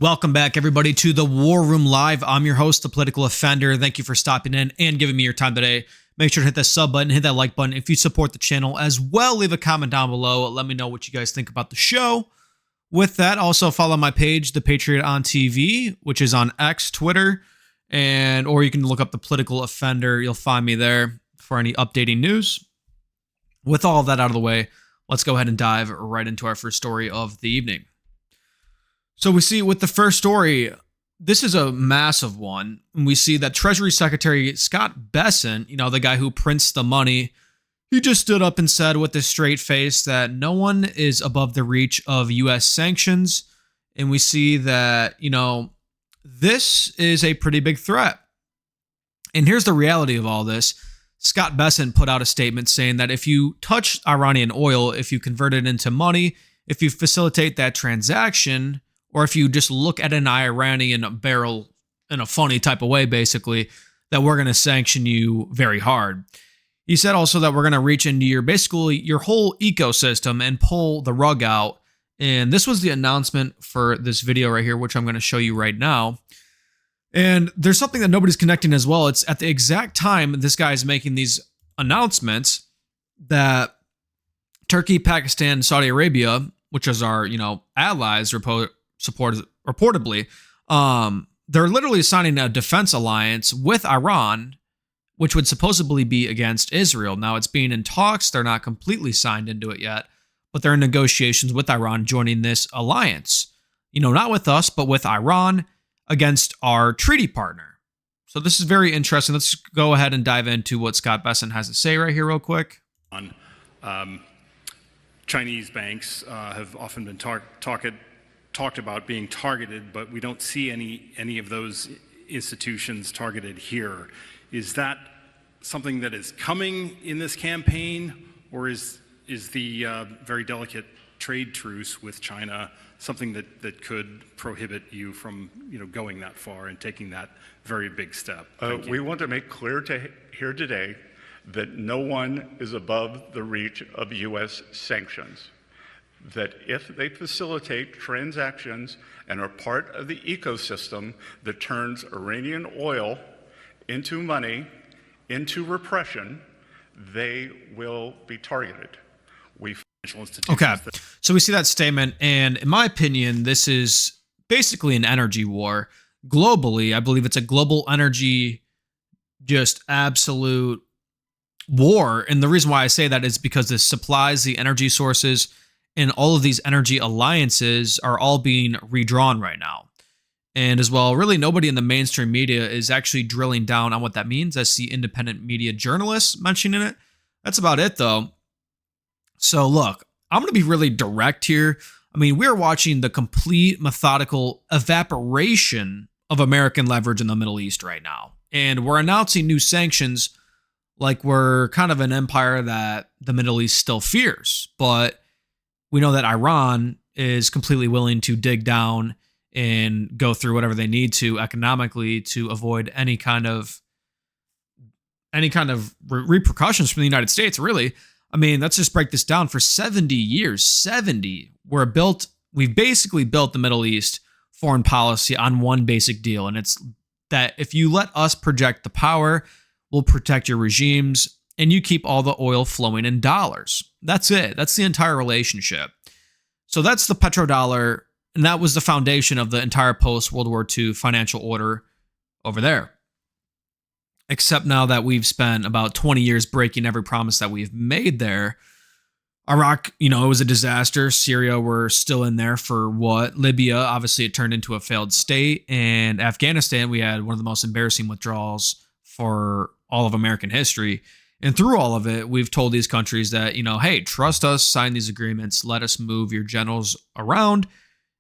Welcome back, everybody, to the War Room Live. I'm your host, the Political Offender. Thank you for stopping in and giving me your time today. Make sure to hit that sub button, hit that like button if you support the channel. As well, leave a comment down below. Let me know what you guys think about the show. With that, also follow my page, The Patriot on TV, which is on X, Twitter, or you can look up the Political Offender. You'll find me there for any updating news. With all of that out of the way, let's go ahead and dive right into our first story of the evening. So we see with the first story, this is a massive one. And we see that Treasury Secretary Scott Bessent, the guy who prints the money, he just stood up and said with a straight face that no one is above the reach of U.S. sanctions. And we see that, this is a pretty big threat. And here's the reality of all this. Scott Bessent put out a statement saying that if you touch Iranian oil, if you convert it into money, if you facilitate that transaction, or if you just look at an Iranian barrel in a funny type of way, basically, that we're going to sanction you very hard. He said also that we're going to reach into your whole ecosystem and pull the rug out. And this was the announcement for this video right here, which I'm going to show you right now. And there's something that nobody's connecting as well. It's at the exact time this guy is making these announcements that Turkey, Pakistan, Saudi Arabia, which is our, allies, reportedly, they're literally signing a defense alliance with Iran, which would supposedly be against Israel. Now, it's being in talks. They're not completely signed into it yet, but they're in negotiations with Iran joining this alliance. Not with us, but with Iran against our treaty partner. So this is very interesting. Let's go ahead and dive into what Scott Bessent has to say right here real quick. Chinese banks have often been talked about being targeted, but we don't see any of those institutions targeted here. Is that something that is coming in this campaign, or is the very delicate trade truce with China something that could prohibit you from going that far and taking that very big step? We want to make clear here today that no one is above the reach of U.S. sanctions. That if they facilitate transactions and are part of the ecosystem that turns Iranian oil into money, into repression, they will be targeted. Okay, so we see that statement, and in my opinion, this is basically an energy war. Globally, I believe it's a global energy, just absolute war. And the reason why I say that is because the supplies, the energy sources, and all of these energy alliances are all being redrawn right now. And as well, really nobody in the mainstream media is actually drilling down on what that means. I see independent media journalists mentioning it. That's about it, though. So look, I'm going to be really direct here. I mean, we're watching the complete methodical evaporation of American leverage in the Middle East right now. And we're announcing new sanctions like we're kind of an empire that the Middle East still fears. But we know that Iran is completely willing to dig down and go through whatever they need to economically to avoid any kind of repercussions from the United States, really. I mean, let's just break this down. For 70 years, we've basically built the Middle East foreign policy on one basic deal. And it's that if you let us project the power, we'll protect your regimes, and you keep all the oil flowing in dollars. That's it. That's the entire relationship. So that's the petrodollar, and that was the foundation of the entire post-World War II financial order over there. Except now that we've spent about 20 years breaking every promise that we've made there. Iraq, it was a disaster. Syria, we're still in there for what? Libya, obviously it turned into a failed state. And Afghanistan, we had one of the most embarrassing withdrawals for all of American history. And through all of it, we've told these countries that, hey, trust us, sign these agreements, let us move your generals around,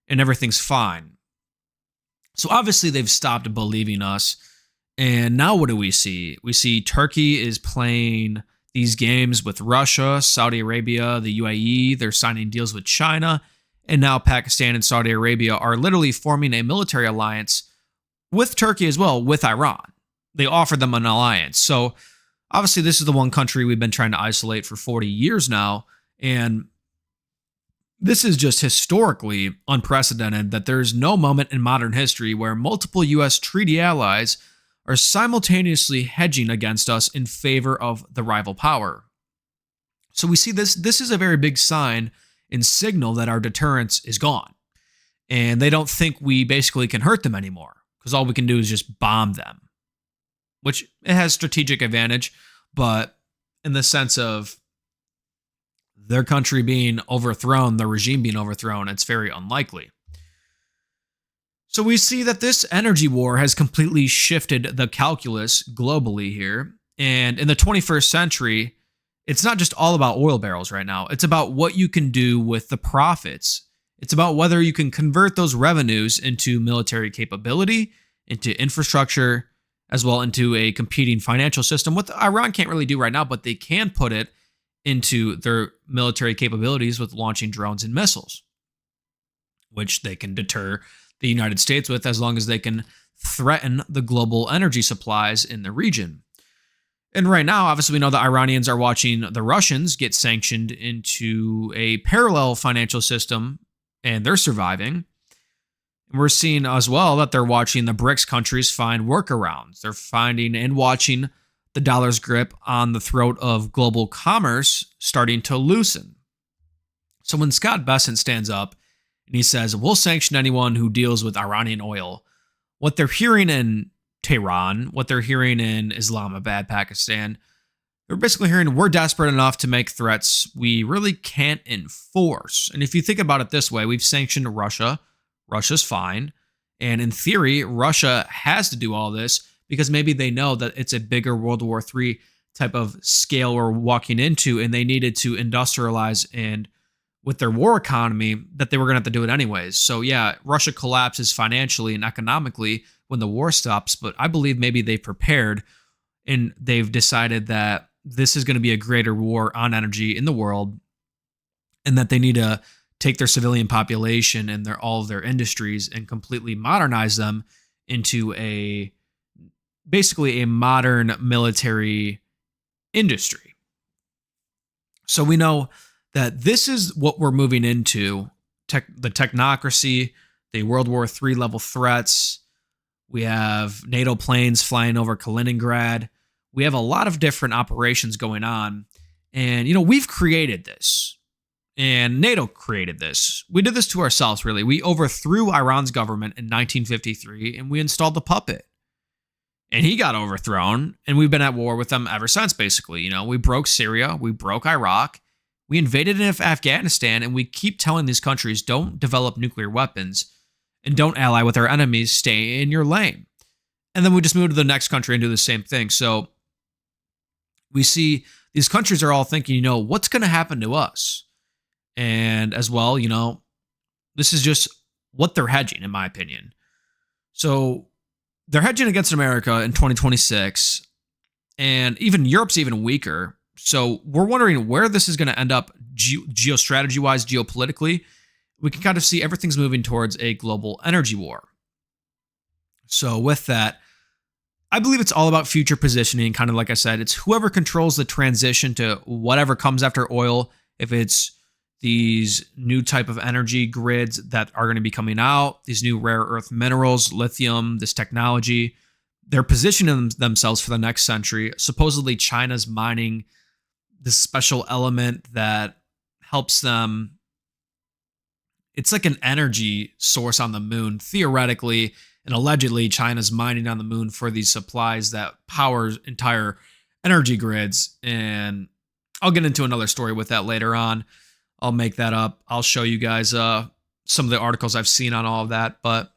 and everything's fine. So obviously they've stopped believing us. And now what do we see? We see Turkey is playing these games with Russia, Saudi Arabia, the UAE. They're signing deals with China. And now Pakistan and Saudi Arabia are literally forming a military alliance with Turkey as well, with Iran. They offered them an alliance. So obviously this is the one country we've been trying to isolate for 40 years now. And This is just historically unprecedented that there's no moment in modern history where multiple US treaty allies are simultaneously hedging against us in favor of the rival power. So we see this is a very big sign and signal that our deterrence is gone. And they don't think we basically can hurt them anymore because all we can do is just bomb them, which it has strategic advantage, but in the sense of their country being overthrown, the regime being overthrown, it's very unlikely. So we see that this energy war has completely shifted the calculus globally here. And in the 21st century, it's not just all about oil barrels right now. It's about what you can do with the profits. It's about whether you can convert those revenues into military capability, into infrastructure, as well into a competing financial system. What Iran can't really do right now, but they can put it into their military capabilities with launching drones and missiles, which they can deter the United States with as long as they can threaten the global energy supplies in the region. And right now, obviously, we know the Iranians are watching the Russians get sanctioned into a parallel financial system, and they're surviving. And we're seeing as well that they're watching the BRICS countries find workarounds. They're finding and watching the dollar's grip on the throat of global commerce starting to loosen. So when Scott Bessent stands up and he says, we'll sanction anyone who deals with Iranian oil, what they're hearing in Tehran, what they're hearing in Islamabad, Pakistan, they're basically hearing we're desperate enough to make threats we really can't enforce. And if you think about it this way, we've sanctioned Russia. Russia's fine. And in theory, Russia has to do all this because maybe they know that it's a bigger World War III type of scale we're walking into, and they needed to industrialize and with their war economy that they were going to have to do it anyways. So yeah, Russia collapses financially and economically when the war stops, but I believe maybe they've prepared and they've decided that this is going to be a greater war on energy in the world and that they need to take their civilian population and all of their industries and completely modernize them into basically a modern military industry. So we know that this is what we're moving into, the technocracy, the World War III level threats. We have NATO planes flying over Kaliningrad. We have a lot of different operations going on. And, we've created this. And NATO created this. We did this to ourselves, really. We overthrew Iran's government in 1953, and we installed the puppet. And he got overthrown, and we've been at war with them ever since, basically. We broke Syria, we broke Iraq, we invaded Afghanistan, and we keep telling these countries, don't develop nuclear weapons, and don't ally with our enemies, stay in your lane. And then we just move to the next country and do the same thing. So we see these countries are all thinking, what's going to happen to us? And as well, this is just what they're hedging, in my opinion. So they're hedging against America in 2026, and even Europe's even weaker. So we're wondering where this is going to end up geostrategy-wise, geopolitically. We can kind of see everything's moving towards a global energy war. So with that, I believe it's all about future positioning. Kind of like I said, it's whoever controls the transition to whatever comes after oil. If it's these new type of energy grids that are going to be coming out, these new rare earth minerals, lithium, this technology, they're positioning themselves for the next century. Supposedly China's mining this special element that helps them. It's like an energy source on the moon, theoretically, and allegedly China's mining on the moon for these supplies that powers entire energy grids. And I'll get into another story with that later on. I'll make that up. I'll show you guys some of the articles I've seen on all of that. But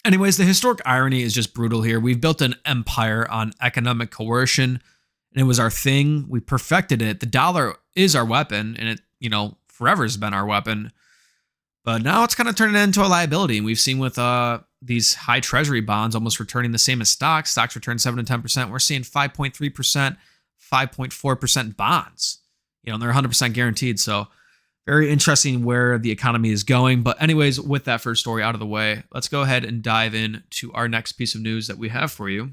anyways, the historic irony is just brutal here. We've built an empire on economic coercion, and it was our thing. We perfected it. The dollar is our weapon, and it, forever has been our weapon. But now it's kind of turning into a liability. And we've seen with these high treasury bonds almost returning the same as stocks. Stocks return 7 to 10%. We're seeing 5.3%, 5.4% bonds. They're 100% guaranteed. So very interesting where the economy is going. But anyways, with that first story out of the way, let's go ahead and dive into our next piece of news that we have for you.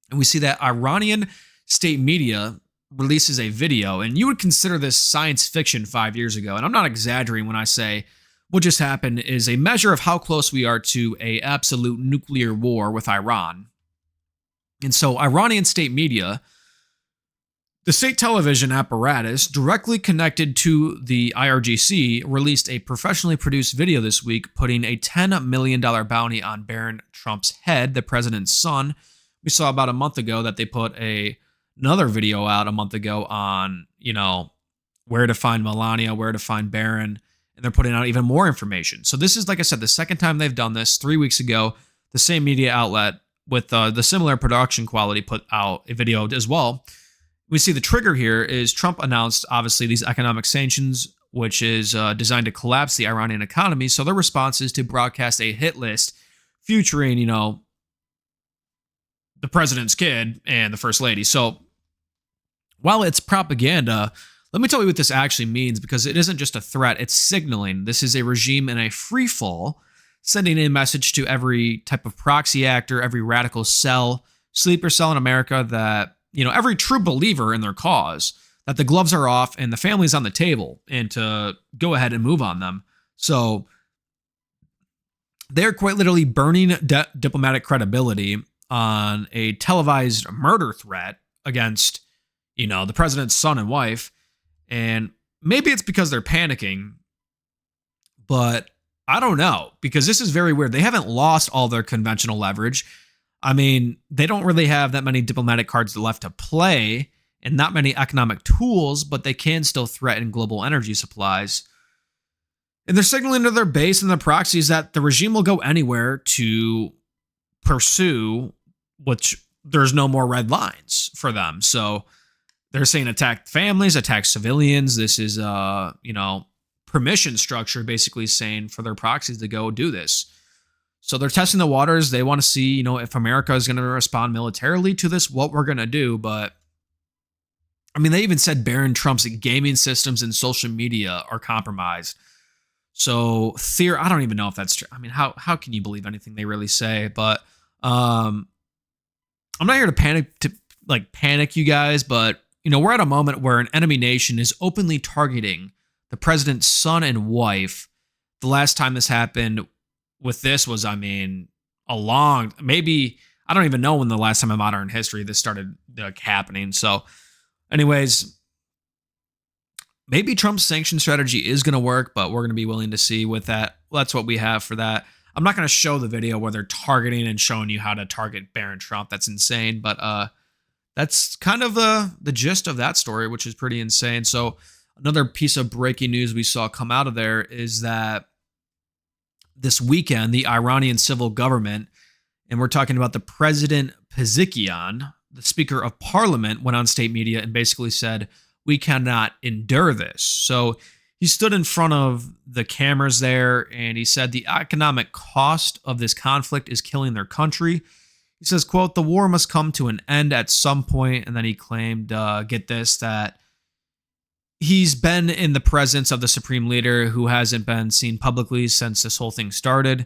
And we see that Iranian state media releases a video, and you would consider this science fiction 5 years ago, and I'm not exaggerating when I say what just happened is a measure of how close we are to a absolute nuclear war with Iran. And so Iranian state media, the state television apparatus directly connected to the IRGC, released a professionally produced video this week putting a $10 million bounty on Barron Trump's head, the president's son. We saw about a month ago that they put another video out a month ago on, where to find Melania, where to find Barron, and they're putting out even more information. So this is, like I said, the second time they've done this. 3 weeks ago, the same media outlet with the similar production quality put out a video as well. We see the trigger here is Trump announced, obviously, these economic sanctions, which is designed to collapse the Iranian economy. So their response is to broadcast a hit list featuring, the president's kid and the first lady. So while it's propaganda, let me tell you what this actually means, because it isn't just a threat, it's signaling. This is a regime in a free fall, sending a message to every type of proxy actor, every radical cell, sleeper cell in America that, every true believer in their cause, that the gloves are off and the family's on the table and to go ahead and move on them. So they're quite literally burning diplomatic credibility on a televised murder threat against, the president's son and wife. And maybe it's because they're panicking, but I don't know, because this is very weird. They haven't lost all their conventional leverage. I mean, they don't really have that many diplomatic cards left to play and not many economic tools, but they can still threaten global energy supplies. And they're signaling to their base and their proxies that the regime will go anywhere to pursue, which there's no more red lines for them. So they're saying attack families, attack civilians. This is, permission structure basically saying for their proxies to go do this. So they're testing the waters. They want to see, if America is going to respond militarily to this, what we're going to do. But I mean, they even said Barron Trump's gaming systems and social media are compromised. So I don't even know if that's true. I mean, how can you believe anything they really say? But I'm not here to panic you guys, but we're at a moment where an enemy nation is openly targeting the president's son and wife. The last time this happened with this was, I don't even know when the last time in modern history this started happening. So anyways, maybe Trump's sanction strategy is going to work, but we're going to be willing to see with that. That's what we have for that. I'm not going to show the video where they're targeting and showing you how to target Barron Trump. That's insane. But that's kind of the gist of that story, which is pretty insane. So another piece of breaking news we saw come out of there is that this weekend, the Iranian civil government, and we're talking about the President Pezeshkian, the Speaker of Parliament, went on state media and basically said, we cannot endure this. So he stood in front of the cameras there and he said the economic cost of this conflict is killing their country. He says, quote, the war must come to an end at some point. And then he claimed, get this, that he's been in the presence of the supreme leader who hasn't been seen publicly since this whole thing started.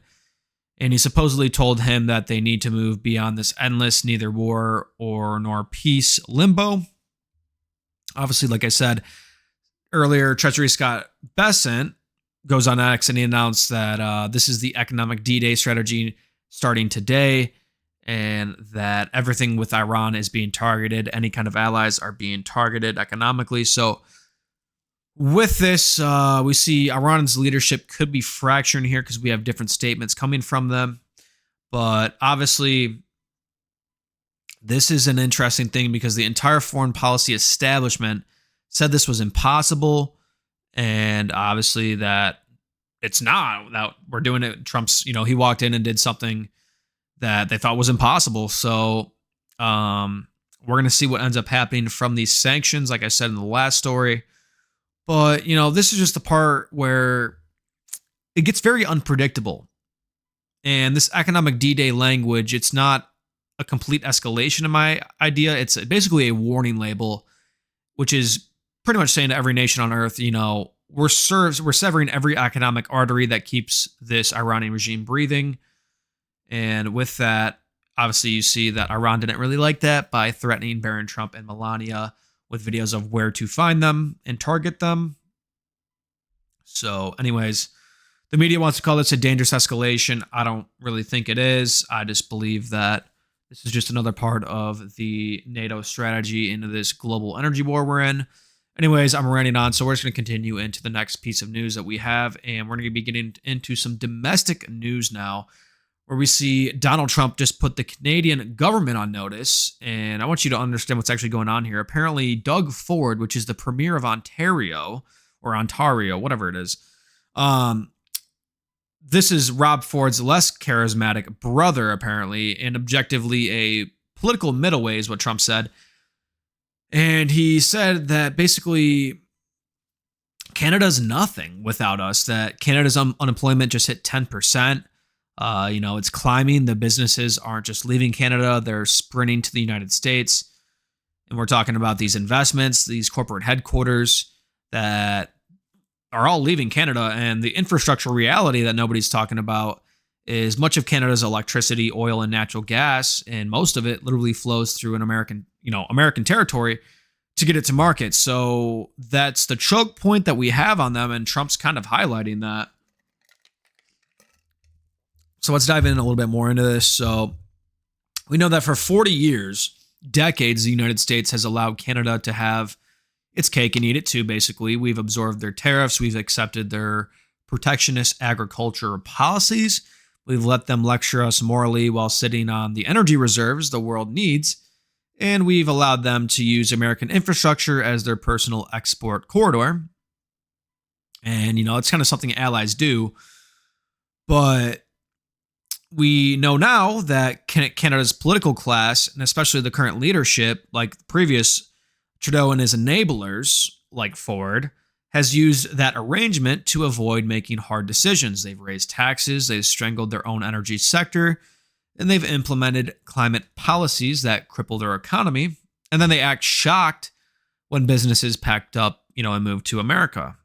And he supposedly told him that they need to move beyond this endless neither war nor peace limbo. Obviously, like I said earlier, Treasury Scott Bessent goes on X and he announced that this is the economic D-Day strategy starting today, and that everything with Iran is being targeted. Any kind of allies are being targeted economically. So with this, we see Iran's leadership could be fracturing here because we have different statements coming from them. But obviously, this is an interesting thing because the entire foreign policy establishment said this was impossible. And obviously that it's not, that we're doing it. Trump's, he walked in and did something that they thought was impossible. So we're going to see what ends up happening from these sanctions, like I said in the last story. But, this is just the part where it gets very unpredictable. And this economic D-Day language, it's not a complete escalation of my idea. It's basically a warning label, which is pretty much saying to every nation on earth, we're severing every economic artery that keeps this Iranian regime breathing. And with that, obviously you see that Iran didn't really like that by threatening Barron Trump and Melania with videos of where to find them and target them. So anyways, the media wants to call this a dangerous escalation. I don't really think it is. I just believe that this is just another part of the NATO strategy into this global energy war we're in. Anyways, I'm ranting on, so we're just going to continue into the next piece of news that we have, and we're going to be getting into some domestic news now, where we see Donald Trump just put the Canadian government on notice, and I want you to understand what's actually going on here. Apparently, Doug Ford, which is the Premier of Ontario, whatever it is, this is Rob Ford's less charismatic brother, apparently, and objectively a political middleway is what Trump said. And he said that basically Canada's nothing without us, that Canada's unemployment just hit 10%. It's climbing. The businesses aren't just leaving Canada, they're sprinting to the United States. And we're talking about these investments, these corporate headquarters that are all leaving Canada. And the infrastructure reality that nobody's talking about is much of Canada's electricity, oil, and natural gas, and most of it literally flows through an American territory to get it to market. So that's the choke point that we have on them, and Trump's kind of highlighting that. So let's dive in a little bit more into this. So we know that for 40 years, decades, the United States has allowed Canada to have its cake and eat it too, basically. We've absorbed their tariffs. We've accepted their protectionist agriculture policies. We've let them lecture us morally while sitting on the energy reserves the world needs. And we've allowed them to use American infrastructure as their personal export corridor. And, it's kind of something allies do. But we know now that Canada's political class, and especially the current leadership, like the previous Trudeau and his enablers, like Ford, has used that arrangement to avoid making hard decisions. They've raised taxes, they've strangled their own energy sector, and they've implemented climate policies that cripple their economy. And then they act shocked when businesses packed up, and moved to America.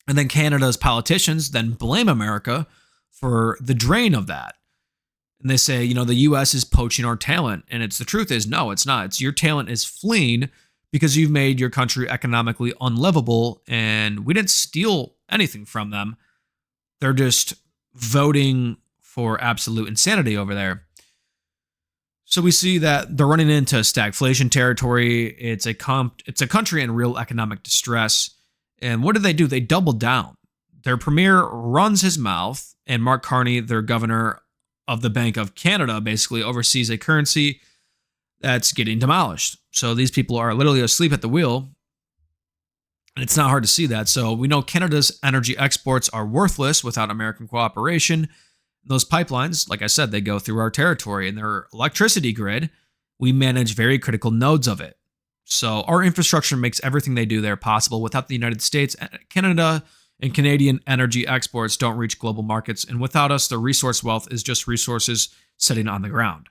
And then Canada's politicians then blame America for the drain of that. And they say, the U.S. is poaching our talent. And the truth is, no, it's not. It's your talent is fleeing because you've made your country economically unlivable, and we didn't steal anything from them. They're just voting for absolute insanity over there. So we see that they're running into stagflation territory. It's a country in real economic distress. And what do? They double down. Their premier runs his mouth, and Mark Carney, their governor of the Bank of Canada, basically oversees a currency that's getting demolished. So these people are literally asleep at the wheel, and it's not hard to see that. So we know Canada's energy exports are worthless without American cooperation. Those pipelines, like I said, they go through our territory, and their electricity grid, we manage very critical nodes of it. So our infrastructure makes everything they do there possible. Without the United States, Canada and Canadian energy exports don't reach global markets. And without us, the resource wealth is just resources sitting on the ground.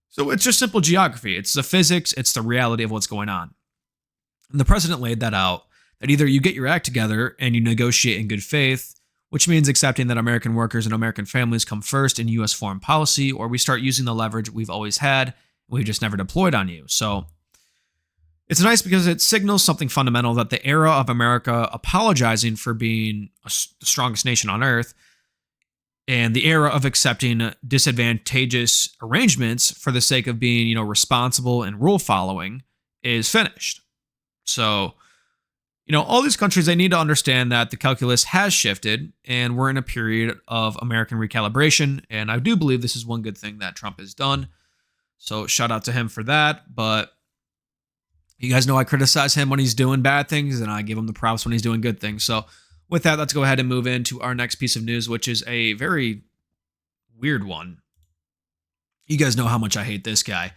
So it's just simple geography. It's the physics. It's the reality of what's going on. And the president laid that out, that either you get your act together and you negotiate in good faith, which means accepting that American workers and American families come first in U.S. foreign policy, or we start using the leverage we've always had, and we've just never deployed on you. So it's nice because it signals something fundamental, that the era of America apologizing for being the strongest nation on earth and the era of accepting disadvantageous arrangements for the sake of being, responsible and rule following is finished. So, all these countries, they need to understand that the calculus has shifted and we're in a period of American recalibration. And I do believe this is one good thing that Trump has done. So shout out to him for that. But you guys know I criticize him when he's doing bad things, and I give him the props when he's doing good things. So with that, let's go ahead and move into our next piece of news, which is a very weird one. You guys know how much I hate this guy.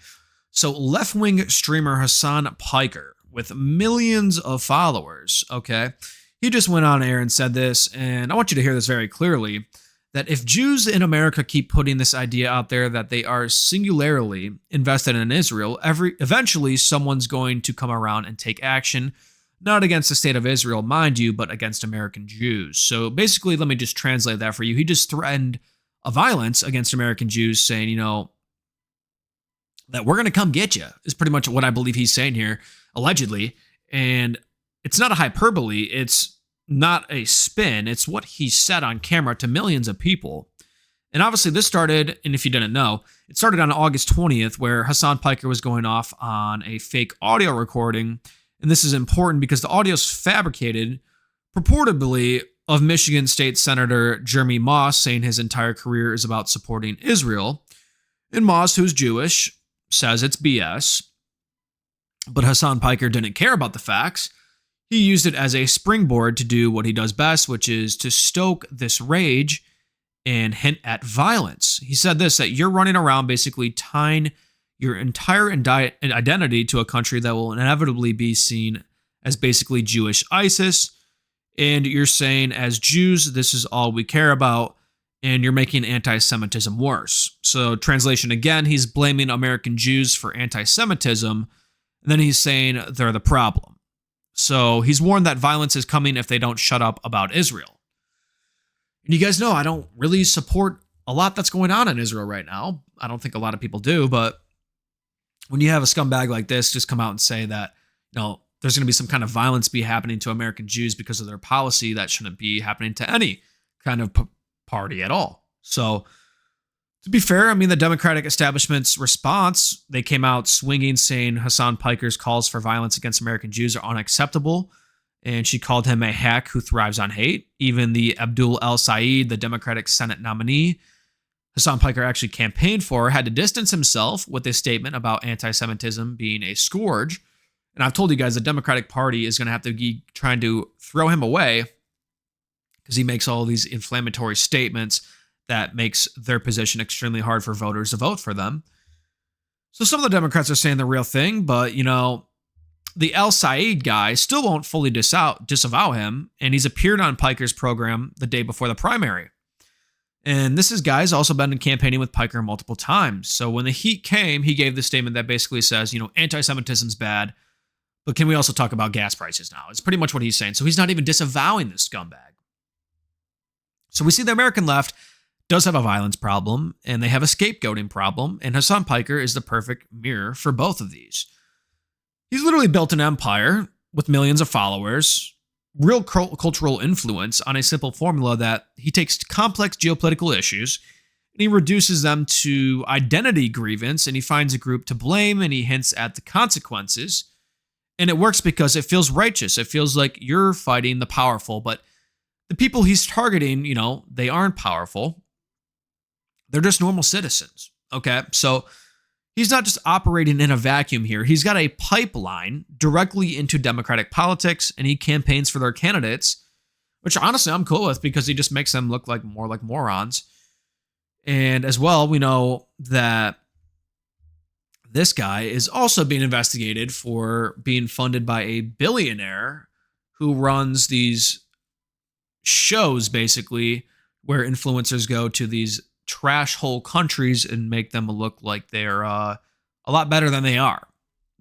So left-wing streamer Hassan Piker, with millions of followers, okay, he just went on air and said this, and I want you to hear this very clearly, that if Jews in America keep putting this idea out there that they are singularly invested in Israel, eventually someone's going to come around and take action, not against the state of Israel, mind you, but against American Jews. So basically, let me just translate that for you. He just threatened a violence against American Jews, saying, that we're going to come get you, is pretty much what I believe he's saying here, allegedly. And it's not a hyperbole. It's not a spin. It's what he said on camera to millions of people. And obviously this started, and if you didn't know, it started on August 20th, where Hassan Piker was going off on a fake audio recording. And this is important because the audio is fabricated, purportedly, of Michigan State Senator Jeremy Moss saying his entire career is about supporting Israel. And Moss, who's Jewish, says it's BS. But Hassan Piker didn't care about the facts. He used it as a springboard to do what he does best, which is to stoke this rage and hint at violence. He said this, that you're running around basically tying your entire identity to a country that will inevitably be seen as basically Jewish ISIS. And you're saying, as Jews, this is all we care about, and you're making anti-Semitism worse. So translation again, he's blaming American Jews for anti-Semitism, and then he's saying they're the problem. So he's warned that violence is coming if they don't shut up about Israel. And you guys know I don't really support a lot that's going on in Israel right now. I don't think a lot of people do, but when you have a scumbag like this just come out and say that, there's going to be some kind of violence be happening to American Jews because of their policy, that shouldn't be happening to any kind of party at all. So to be fair, the Democratic establishment's response, they came out swinging, saying Hassan Piker's calls for violence against American Jews are unacceptable. And she called him a hack who thrives on hate. Even the Abdul El-Sayed, the Democratic Senate nominee Hassan Piker actually campaigned for, had to distance himself with this statement about anti-Semitism being a scourge. And I've told you guys the Democratic Party is going to have to be trying to throw him away because he makes all these inflammatory statements that makes their position extremely hard for voters to vote for them. So some of the Democrats are saying the real thing, but, the El-Sayed guy still won't fully disavow him, and he's appeared on Piker's program the day before the primary. And this guy's also been campaigning with Piker multiple times. So when the heat came, he gave the statement that basically says, anti-Semitism's bad, but can we also talk about gas prices now? It's pretty much what he's saying. So he's not even disavowing this scumbag. So we see the American left does have a violence problem, and they have a scapegoating problem, and Hassan Piker is the perfect mirror for both of these. He's literally built an empire with millions of followers, real cultural influence on a simple formula that he takes complex geopolitical issues and he reduces them to identity grievance, and he finds a group to blame and he hints at the consequences. And it works because it feels righteous. It feels like you're fighting the powerful, but the people he's targeting, they aren't powerful. They're just normal citizens. Okay. So he's not just operating in a vacuum here. He's got a pipeline directly into Democratic politics, and he campaigns for their candidates, which honestly I'm cool with because he just makes them look more like morons. And as well, we know that this guy is also being investigated for being funded by a billionaire who runs these shows, basically, where influencers go to these trash hole countries and make them look like they're a lot better than they are,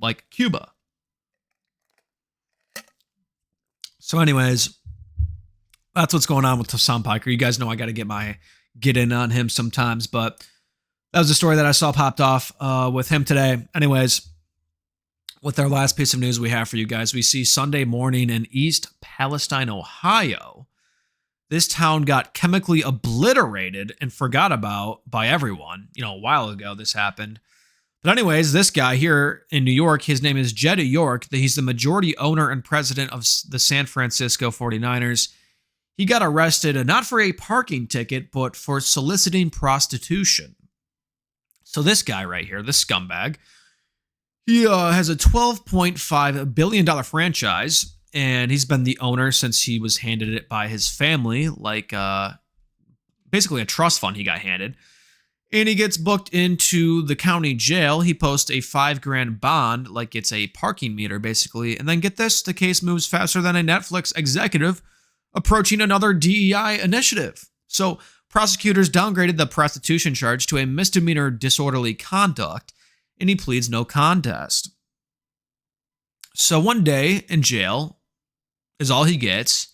like Cuba. So anyways, that's what's going on with Hassan Piker. You guys know I got to get in on him sometimes, but that was the story that I saw popped off with him today. Anyways, with our last piece of news we have for you guys, we see Sunday morning in East Palestine, Ohio. This town got chemically obliterated and forgot about by everyone. A while ago this happened. But anyways, this guy here in New York, his name is Jed York. He's the majority owner and president of the San Francisco 49ers. He got arrested not for a parking ticket, but for soliciting prostitution. So this guy right here, this scumbag, he has a $12.5 billion franchise, and he's been the owner since he was handed it by his family, like basically a trust fund he got handed. And he gets booked into the county jail. He posts a $5,000 bond, like it's a parking meter, basically. And then get this, the case moves faster than a Netflix executive approaching another DEI initiative. So prosecutors downgraded the prostitution charge to a misdemeanor disorderly conduct, and he pleads no contest. So one day in jail is all he gets.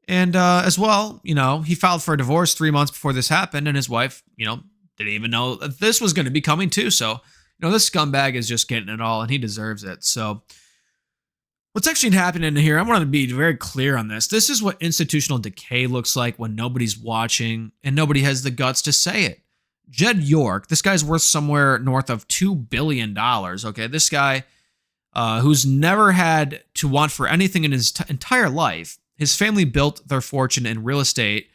And as well, he filed for a divorce 3 months before this happened, and his wife, didn't even know that this was going to be coming too. So, This scumbag is just getting it all, and he deserves it. So what's actually happening here, I want to be very clear on this. This is what institutional decay looks like when nobody's watching and nobody has the guts to say it. Jed York, this guy's worth somewhere north of $2 billion, okay? This guy who's never had to want for anything in his entire life. His family built their fortune in real estate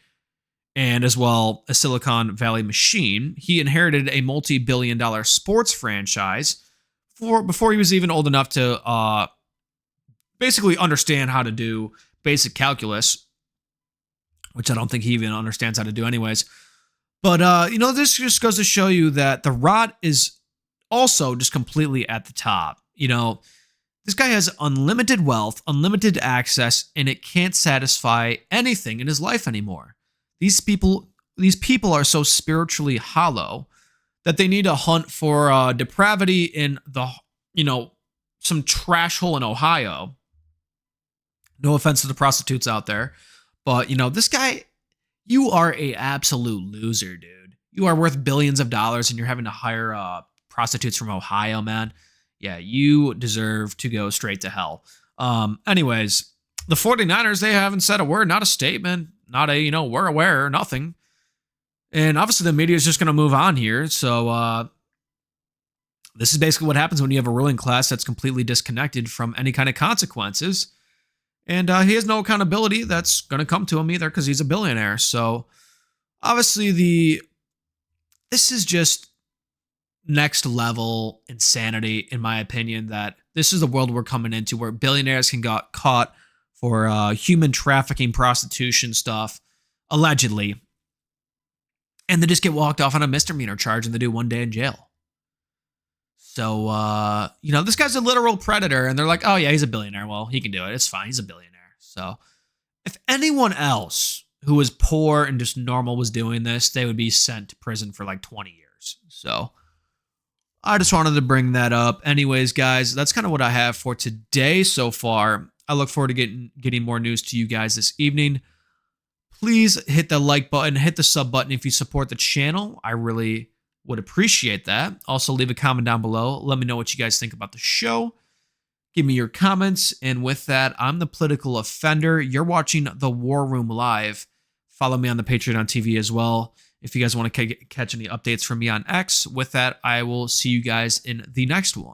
and as well a Silicon Valley machine. He inherited a multi-billion-dollar sports franchise before he was even old enough to basically understand how to do basic calculus, which I don't think he even understands how to do anyways. But, this just goes to show you that the rot is also just completely at the top. This guy has unlimited wealth, unlimited access, and it can't satisfy anything in his life anymore. These people are so spiritually hollow that they need to hunt for depravity in some trash hole in Ohio. No offense to the prostitutes out there, but this guy, you are a absolute loser, dude. You are worth billions of dollars and you're having to hire prostitutes from Ohio, man. Yeah, you deserve to go straight to hell. Anyways, the 49ers, they haven't said a word, not a statement, not a, we're aware, nothing. And obviously the media is just going to move on here. So this is basically what happens when you have a ruling class that's completely disconnected from any kind of consequences. And he has no accountability that's going to come to him either because he's a billionaire. So obviously this is just next level insanity, in my opinion, that this is the world we're coming into where billionaires can get caught for human trafficking, prostitution stuff, allegedly. And they just get walked off on a misdemeanor charge and they do 1 day in jail. So, this guy's a literal predator and they're like, oh yeah, he's a billionaire. Well, he can do it. It's fine. He's a billionaire. So if anyone else who was poor and just normal was doing this, they would be sent to prison for like 20 years. So I just wanted to bring that up. Anyways, guys, that's kind of what I have for today so far. I look forward to getting more news to you guys this evening. Please hit the like button, hit the sub button if you support the channel. I really would appreciate that. Also, leave a comment down below. Let me know what you guys think about the show. Give me your comments. And with that, I'm the Political Offender. You're watching The War Room Live. Follow me on the Patreon TV as well if you guys want to catch any updates from me on X. With that, I will see you guys in the next one.